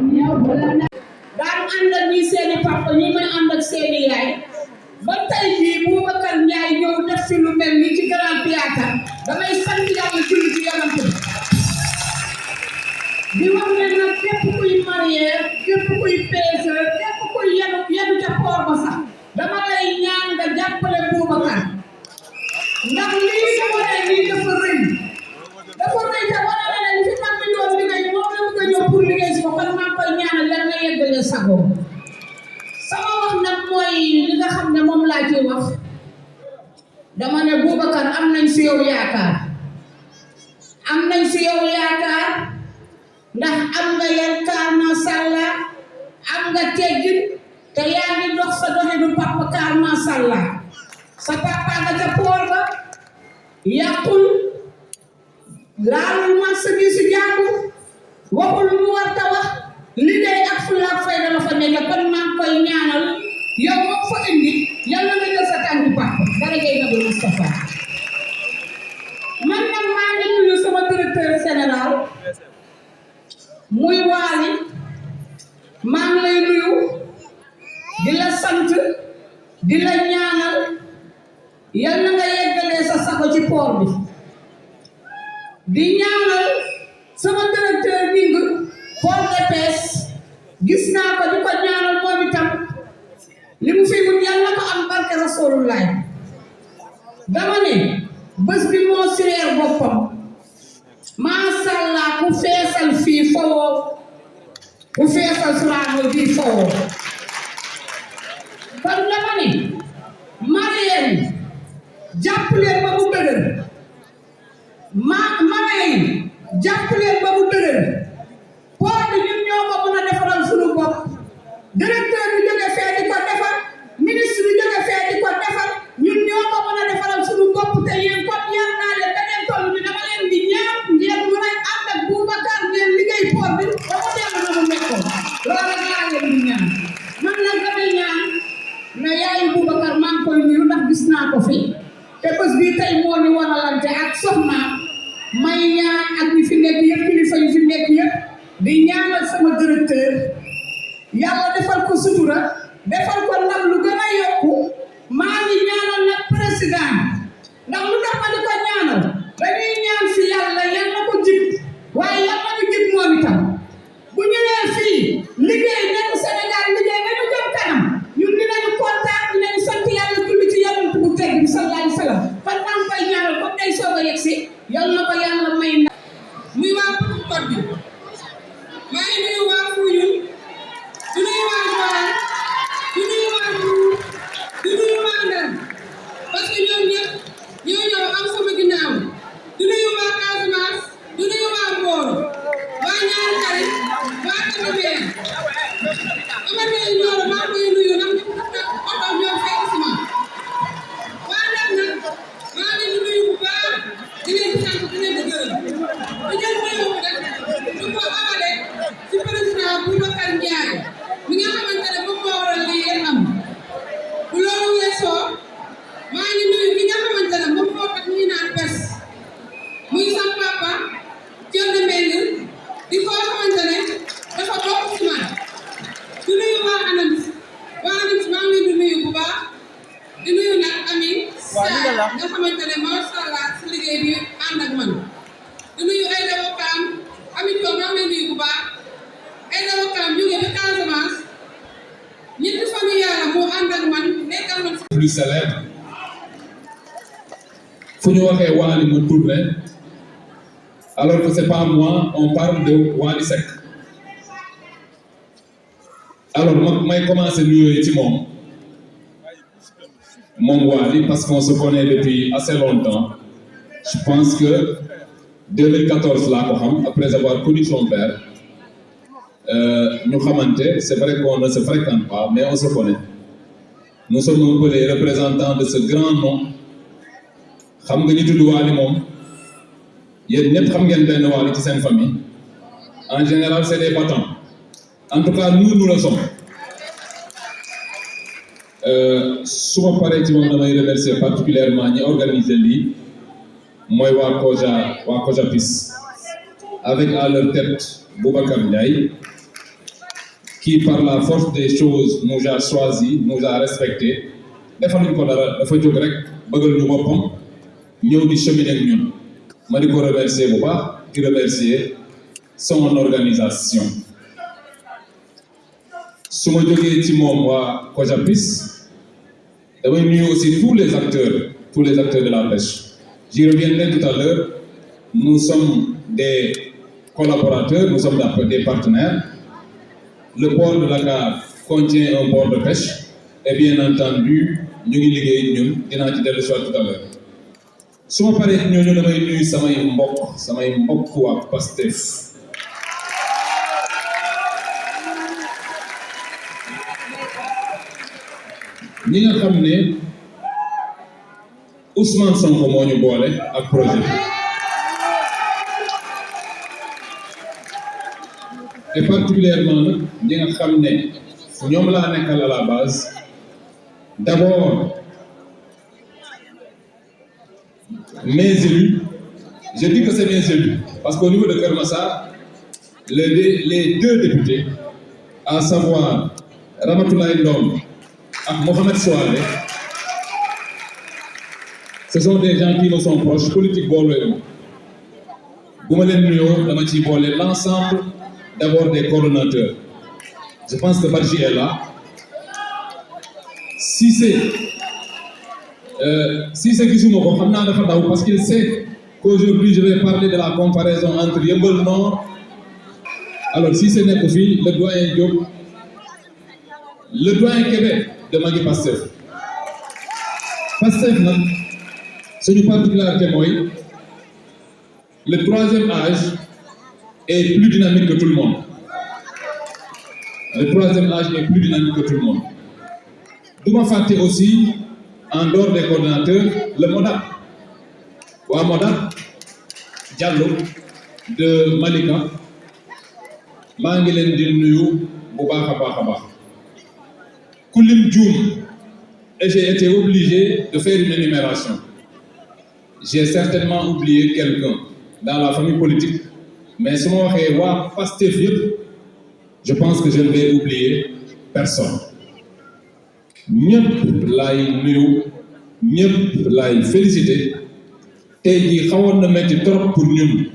daan ànd ak ñi seeni papa ñi may ànd ak seeni yaay ba tey jii Boubacar Ndiaye ñëw def fi lu mel nii ci Grand Théâtre damay sant yàlla julli ci Yonent bi di wax ne nag képp kuy marié képp kuy peese képp kuy yenu ca koor ba sax dama lay ñaan nga jàppale Boubacar ndax lii sa wane lii dafa rëy te wane na ne li fi mag mi doon liggéey moom la bëgg a ñëw pour liggéey si ko kon maa koy ñaanal yal na yeggalee sago sama wax nag mooy li nga xam ne moom laa ci wax dama ne Boubacar am nañ si yow yaakaar ndax am nga yaakaar macha allah am nga teggin te yaa ngi dox sa doxinu papa kaar macha allah sa papa nga ca poor ba yàqul laalul marchandise jàmbur waxul mu war ta wax liggéey ak fulla ak fayda la fa nekk kon maa ngi koy ñaanal yow moom fa indi yàlla nga jël sa tànku papa dara ngay Nabi Moustapha man nag maa ngi nuyu sama directeur général muy Waly maa ngi lay nuyu di la sant di la ñaanal yal na nga yeggalee sa sago ci port bi di ñaanal sama directeur ning port de pêche gis naa ko di ko ñaanal moom itam li mu fi wut yal na ko am barke Rasulullah dama ne bés bi moo sireer boppam macha allah ku feesal fii fowoo ku feesal Sorano bii fowoo kon dama ne marien jàpp leen ba mu dëgër marien jàpp leen ba mu dëgër port bi ñun ñoo ko mën a defaral suñu bopp directeur bi jóge fee di ko defar ministre bi jóge fee di ko defar ñun ñoo ko mën a defaral suñu bopp te yéen kon yar naa leen da ngeen toll ni dama leen di ñaan ngeen mën a ànd ak Boubacar ngeen liggéey port bi ba mu dellu na mu nekkoon loolu laa leen di ñaan man nag damay ñaan na yaayu Boubacar maa ngi koy nuyu ndax gis naa ko fi te bés bii tey moo ni wanalante ak soxnaam may ñaan ak ñi fi nekk yëpp kilifa yi fi nekk yëpp di ñaanal sama directeur yàlla defal ko sutura defal ko ndam lu gën a yokku maa ngi ñaanal nag président ndax lu tax ma di ko ñaanal dañuy ñaan si yàlla yal na ko jig waaye yal na ko jig moom itam bu ñëwee fii liggéey nekk Sénégal liggéey nañu jëm kanam ñun dinañu kontaan dinañu sant yàlla julli ci Yonent bu tedd bi sallallahu alayhi wa sallam fan maa ngi koy ñaanal comme day soog a yegg si yal na ko yàlla may na muy waa Petite Côte bi maa ngi nuyu waa Foundiougne du nuyu waa Joal du nuyu waa Mbour du nuyu waa Ndar parce que ñoom ñëpp ñoo ñëw am sama ginnaaw du nuyu waa Casamance du nuyu waa Mbour waa Niary Khary waa Kébémer Amar Gueye Nioro maa ngi koy nuyu ndax oto ñoo fekk si ma waa Ndar nag maa ngi leen di nuyu bu baax di leen di sant di leen di gërëm di jël nuyoo bi nag du ko amale ci président Boubacar Ndiaye mi nga xamante ne moom moo waral lii ngeen am bu loolu weesoo maa ngi nuyu ki nga xamante ne moom moo tax ñuy naan bés muy sam papa Thierno Mbengue di ko xamante ne dafa bokk ci man di nuyu waa ANAMS maa ngi leen di nuyu bu baax di nuyu nag Ami Sarr nga xamante ne macha allah si liggéey bi ànd ak man di nuyu Aïda Wakaam Ami Thiaw maa ngi leen nuyu bu baax Aïda Wakaam jógee ba Casamance ñetti fan yàlla moo ànd ak man nekkal man. Plus célèbre fu ñu waxee Waly ma tourné alors que c'est pas moi on parle de Wally Seck alors may commencer nuyoo ci moom Waly parce qu'on se connaît depuis assez longtemps je pense que 2014 laa ko xam après avoir connu son père ñu xamante c'est vrai qu'on ne se fréquente pas mais on se connaît nous sommes un peu les représentants de ce grand nom xam nga ñu tudd Waly moom yéen ñëpp xam ngeen benn Waly ci seen famille en général c'est des battants en tout cas nous le sommes su ma paree ci moom damay remercier particulièrement ñi organiser lii mooy waa COJAPIS avec à leur tête Boubacar Ndiaye qui par la force des choses nous a choisi, nous a respecté defaluñ ko dara dafa jóg rek bëggal ñu boppam ñëw di cheminer ak ñun ma di ko remercier bu baax di remercier son organisation su ma jógee ci moom waa COJAPIS damay nuyu aussi tous les acteurs de la pêche. J'y reviendrai tout à l'heure. Nous sommes des collaborateurs, nous sommes des partenaires. Le port de Dakar contient un port de pêche et bien entendu ñu ngi liggéey ñun dinaa ci dellu si waat tout à l'heure. su ma paree ñooñu damay nuyu samay mbokk waa Pastef. ñi nga xam ne Ousmane Sonko moo ñu boole ak projet bi et particulièrement nag ñi nga xam ne ñoom laa nekkal à la base d'abord mes élus, je dis que c'est mes élus parce qu'au niveau de Keur Massar les deux députés à savoir Ramatoulaye Ndom ak Mohamed Souare, ce sont des gens qui me sont proches, politique booloo bu ma leen nuyoo dama ciy boole l'ensemble d'abord des coordonnateurs. Je pense que Badji est là. Cissé gisuma ko xam naa dafa daw parce qu'il sait qu'aujourd'hui je vais parler de la comparaison entre Yeumbeul Nord. Alors Cissé nekk fii le doyen Diop, le doyen Kébé de Magui Pastef nag suñu particularité mooy le troisième âge est plus dynamique que tout le monde. Le troisième âge est plus dynamique que tout le monde. Du ma fàtte aussi en dehors des coordonnateurs le MODAP waa MODAP Diallo de Malika maa ngi leen di nuyu bu baax a baax Kulim Djoum, et j'ai été obligé de faire une énumération. J'ai certainement oublié quelqu'un dans la famille politique, mais si ma waxee waa Pastef yëpp je pense que je ne vais oublier personne. ñëpp laay nuyu ñëpp laay féliciter. Tey jii xawoon na metti trop pour ñun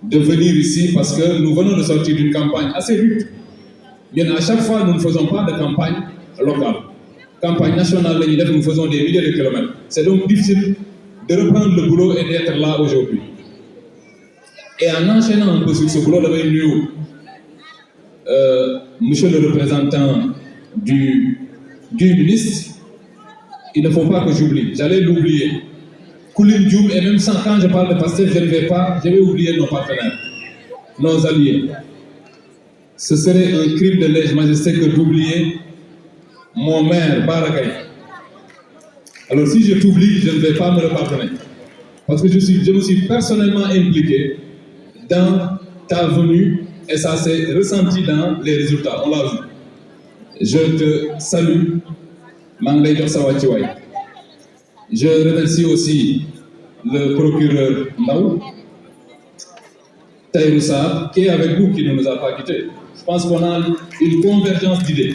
de venir ici parce que nous venons de sortir d'une campagne assez rude. Ñun à chaque fois nous ne faisons pas de campagne locale. Campagne nationale la ñuy def, nous faisons des milliers de kilomètres. C'est donc difficile de reprendre le boulot et d'être là aujourd'hui. Et en enchaînant un peu sur ce boulot, damay nuyu monsieur le représentant du ministre. Il ne faut pas que j'oublie, j'allais l'oublier. Kulim Djoum, et même sans, quand je parle de Pastef, je vais oublier nos partenaires, nos alliés. Ce serait un crime de lèse-majesté que d'oublier mon maire, Barakay. Alors si je t'oublie, je ne vais pas me le pardonner. Parce que je me suis personnellement impliqué dans ta venue et ça s'est ressenti dans les résultats, on l'a vu. Je te salue, Manglay Djoksawatiwai. Je remercie aussi le procureur Ndaou, Taïrou Saab, qui est avec nous, qui ne nous a pas quittés. Je pense qu'on a une convergence d'idées.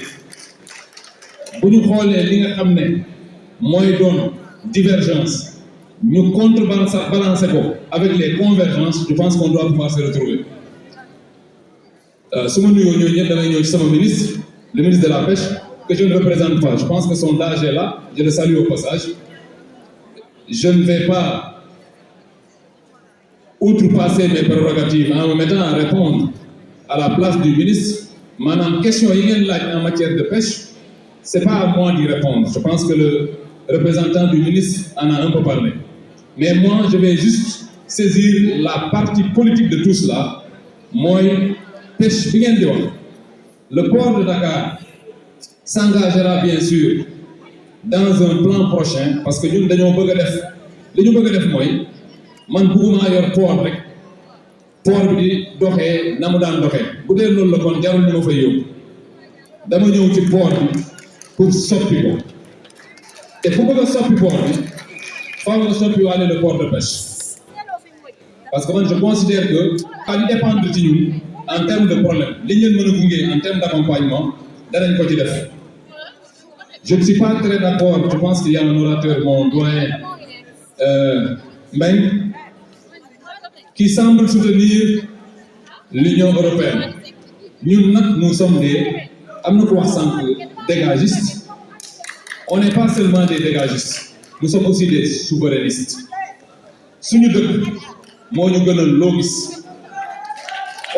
Si nous regardons ce qu'on a donne divergence, nous contrebalancer avec les convergences, je pense qu'on doit pouvoir se retrouver. Si nous avons le ministre de la Pêche, que je ne représente pas, je pense que son âge est là, je le salue au passage. Je ne vais pas outrepasser mes prérogatives en me mettant à répondre à la place du ministre. Maintenant, question en matière de pêche, ce n'est pas à moi d'y répondre. Je pense que le représentant du ministre en a un peu parlé. Mais moi, je vais juste saisir la partie politique de tout cela. Moi, pêche bien de le port de Dakar s'engagera bien sûr dans un plan prochain parce que nous dañoo bëgg a def mooy man bëgguma yor port rek port bi di doxee na mu daan doxee bu dee loolu la kon jarul ni ma fay yóbbu dama ñëw ci port bi pour soppi ko te fu bëgg a soppi port bi faaw nga soppi waale le port de pêche parce que man je considère que à li dépendre ci ñun en termes de problème li ngeen mën a gunge en termes d'accompagnement danañ ko ci def. Je ne suis pas très d'accord, je pense qu'il y a un orateur, mon doyen Mbengue, qui semble soutenir l'Union européenne. Nous sommes des dégagistes. On n'est pas seulement des dégagistes, nous sommes aussi des souverainistes.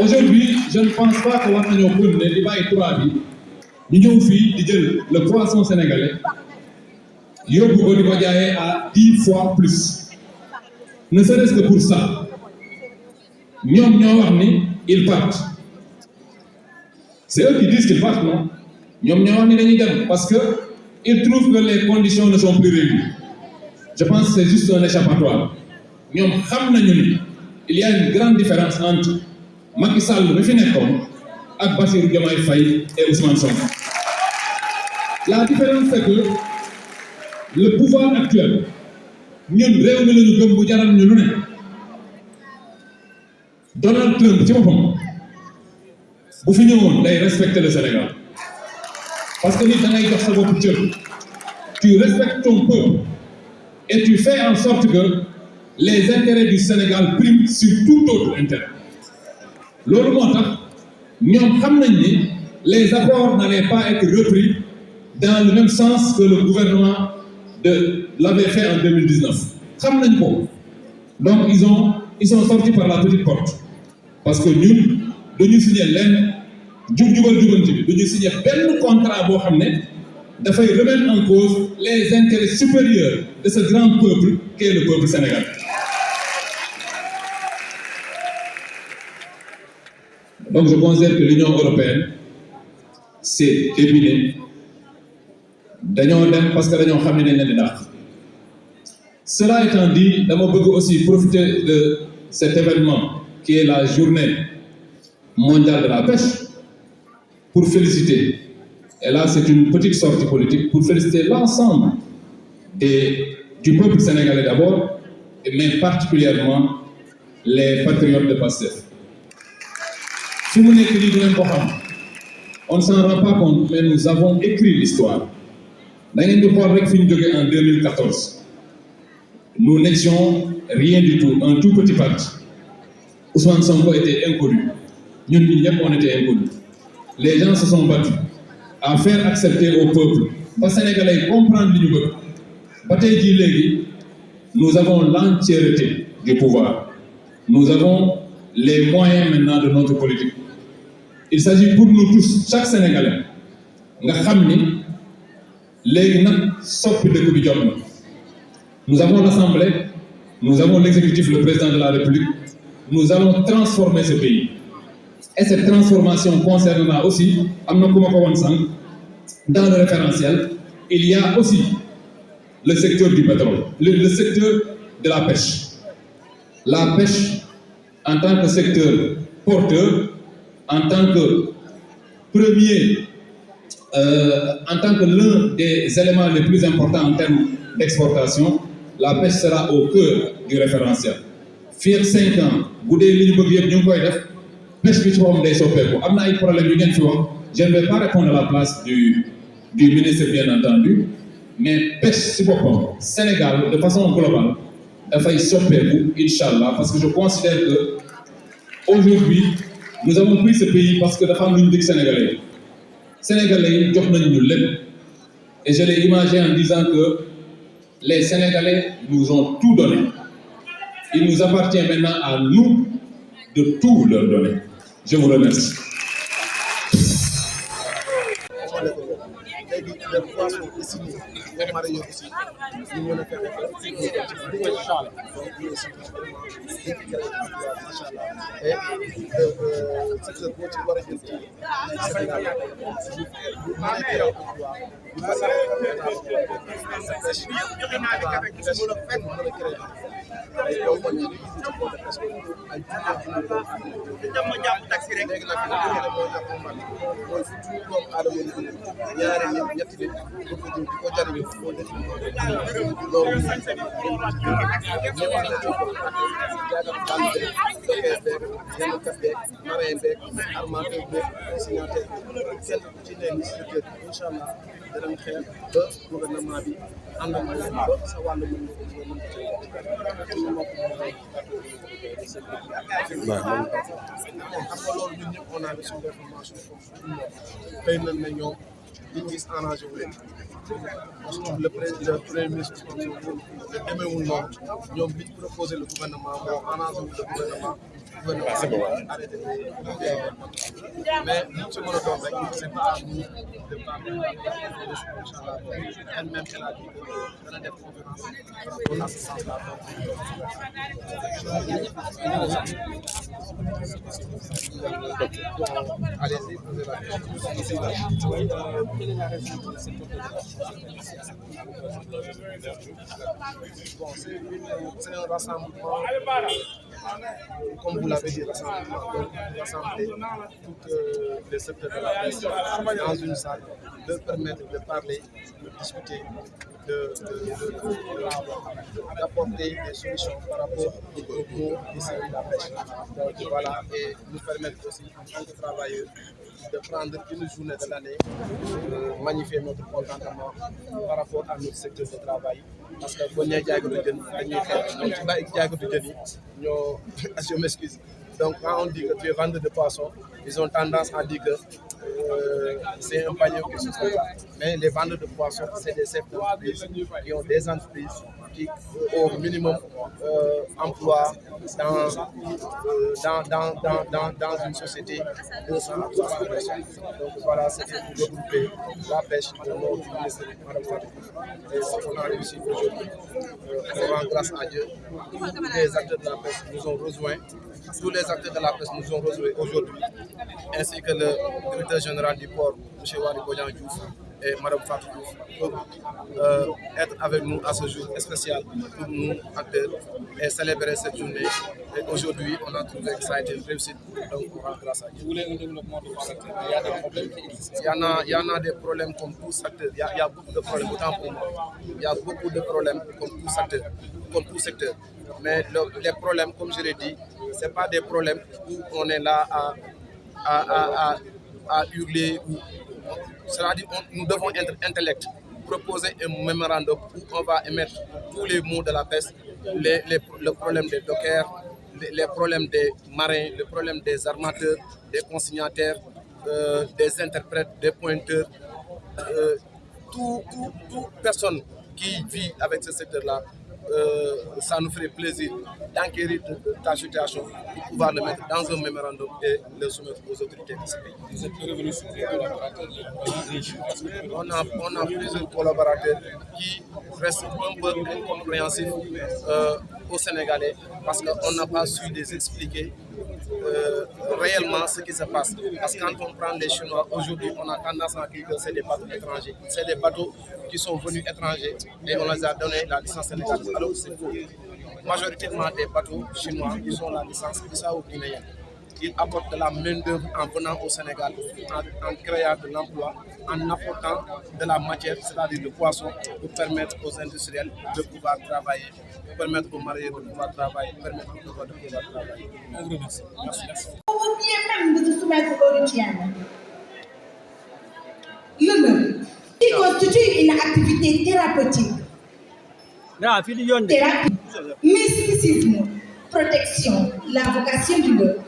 Aujourd'hui, je ne pense pas que le débat est trop rapide. Nous avons le poisson sénégalais à 10 fois plus. Ne serait-ce que pour ça. Ils partent. C'est eux qui disent qu'ils partent, non? Parce qu'ils trouvent que les conditions ne sont plus réunies. Je pense que c'est juste un échappatoire. Il y a une grande différence entre Macky Sall et Bassirou Diomaye Faye et Ousmane Sonko. La différence, c'est que le pouvoir actuel, Donald Trump, il respecte le Sénégal. Parce que tu respectes ton peuple et tu fais en sorte que les intérêts du Sénégal priment sur tout autre intérêt. Les accords n'allaient pas être repris dans le même sens que le gouvernement l'avait fait en 2019. Donc ils sont sortis par la petite porte. Parce que nous signer un contrat de remettre en cause les intérêts supérieurs de ce grand peuple qu'est le peuple sénégalais. Donc je considère que l'Union européenne s'est terminée. Parce que cela étant dit, je veux aussi profiter de cet événement qui est la journée mondiale de la pêche pour féliciter, et là c'est une petite sortie politique, pour féliciter l'ensemble du peuple sénégalais d'abord, mais particulièrement les patriotes de Pastef. Si vous n'écrivez on ne s'en rend pas compte, mais nous avons écrit l'histoire. En 2014, nous n'étions rien du tout, un tout petit parti. Ousmane Sonko était inconnu. Nous, on était inconnus. Les gens se sont battus à faire accepter au peuple. Les Sénégalais comprennent l'union. Nous avons l'entièreté du pouvoir. Nous avons les moyens maintenant de notre politique. Il s'agit pour nous tous, chaque Sénégalais, nous avons l'Assemblée, nous avons l'exécutif, le président de la République. Nous allons transformer ce pays. Et cette transformation concernera aussi, dans le référentiel, il y a aussi le secteur du pétrole, le secteur de la pêche. La pêche, en tant que secteur porteur, en tant que premier, en tant que l'un des éléments les plus importants en termes d'exportation, la pêche sera au cœur du référentiel. Fier 5 ans, je ne vais pas répondre à la place du ministre, bien entendu, mais pêche Sénégal, de façon globale, il faut sortir, Inch'Allah, parce que je considère que aujourd'hui, nous avons pris ce pays parce que la femme unique sénégalais. Sénégalais, et je l'ai imaginé en disant que les Sénégalais nous ont tout donné. Il nous appartient maintenant à nous de tout leur donner. Je vous remercie. yow kon ñu ngi ci port de pêche ay léegi nag li nga xam ne mooy accompagnement mooy fu tuuti doomu aadama yi ñaari nit ñetti nit di ko jariñu foo def loolu ñëpp nañ ko jaagat daal beeg dokees beeg jëndkat beeg marin beeg armateur beeg signateur kenn ku ci ne ni si kër incha allah danañ xeex ba gouvernement bi ànd ak moom ba sa wàllu mën nga xam nga loolu ñun ñëpp on a reçu l'information xëy na ne ñoom liñ gis arrangé wu leen le président premier ministre le demeewul noonu ñoom liñ proposé le gouvernement moo arrangé wu le gouvernement arrêté mais liñ si mën a doon rek c'est pas à nous de parler inchallah elle-même elle a dit que dana def conférence pour l'assistance là allez-y posez la question. Bon, c'est un rassemblement, comme vous l'avez dit, rassembler tous les secteurs de la presse dans une salle, de permettre de parler, de discuter, d'apporter des solutions par rapport au cours ici de la pêche. Donc voilà, et nous permettre aussi en tant que travailleurs de prendre une journée de l'année, magnifier notre contentement par rapport à notre secteur de travail. Parce que quand je m'excuse. Donc quand on dit que tu es vendeur de poissons, ils ont tendance à dire que c'est un panier qui se trouve là. Mais les vendeurs de poissons, c'est des chefs d'entreprise qui ont des entreprises qui, au minimum, emploient dans une société 200 à 300 personnes. Donc voilà, c'était pour regrouper la pêche au nom du ministère de l'Agriculture. Et ce qu'on a réussi aujourd'hui, on rend grâce à Dieu. Tous les acteurs de la pêche nous ont rejoints. Tous les acteurs de la presse nous ont rejoints aujourd'hui, ainsi que le directeur général du port, M. Wari Bodian Diouf, et Mme Fatou Diouf, pour être avec nous à ce jour spécial pour nous, acteurs, et célébrer cette journée. Et aujourd'hui, on a trouvé que ça a été une réussite, donc on rend grâce à Dieu. Vous voulez un développement de ce secteur? Il y a des problèmes qui existent. Il y en a des problèmes comme tout secteur. Il y a beaucoup de problèmes, autant pour moi. Il y a beaucoup de problèmes comme tout secteur. Mais les problèmes, comme je l'ai dit, ce n'est pas des problèmes où on est là à hurler. C'est-à-dire nous devons être intellects, proposer un mémorandum où on va émettre tous les mots de la peste, le problème des dockers, les problèmes des marins, le problème des armateurs, des consignataires, des interprètes, des pointeurs, toute personne qui vit avec ce secteur-là. Ça nous ferait plaisir d'enquérir ta situation pour pouvoir le mettre dans un mémorandum et le soumettre aux autorités de ce pays. Vous êtes revenu sur les collaborateurs. On a plusieurs collaborateurs qui restent un peu incompréhensifs aux Sénégalais parce qu'on n'a pas su les expliquer réellement ce qui se passe. Parce que quand on prend les Chinois, aujourd'hui, on a tendance à dire que c'est des bateaux étrangers. C'est des bateaux qui sont venus étrangers et on les a donné la licence sénégalaise. Alors que c'est faux. Majoritairement des bateaux chinois, ils ont la licence bissau-guinéenne. Ils apportent de la main-d'œuvre en venant au Sénégal, en créant de l'emploi, en apportant de la matière, c'est-à-dire le poisson, pour permettre aux industriels de pouvoir travailler, permettre aux mariés de pouvoir travailler, permettre aux pauvres de pouvoir travailler. On vous remercie. Merci. Oubliez même de se soumettre au rituel. Qui constitue une activité thérapeutique. Thérapie, mysticisme, protection, la vocation du leurre.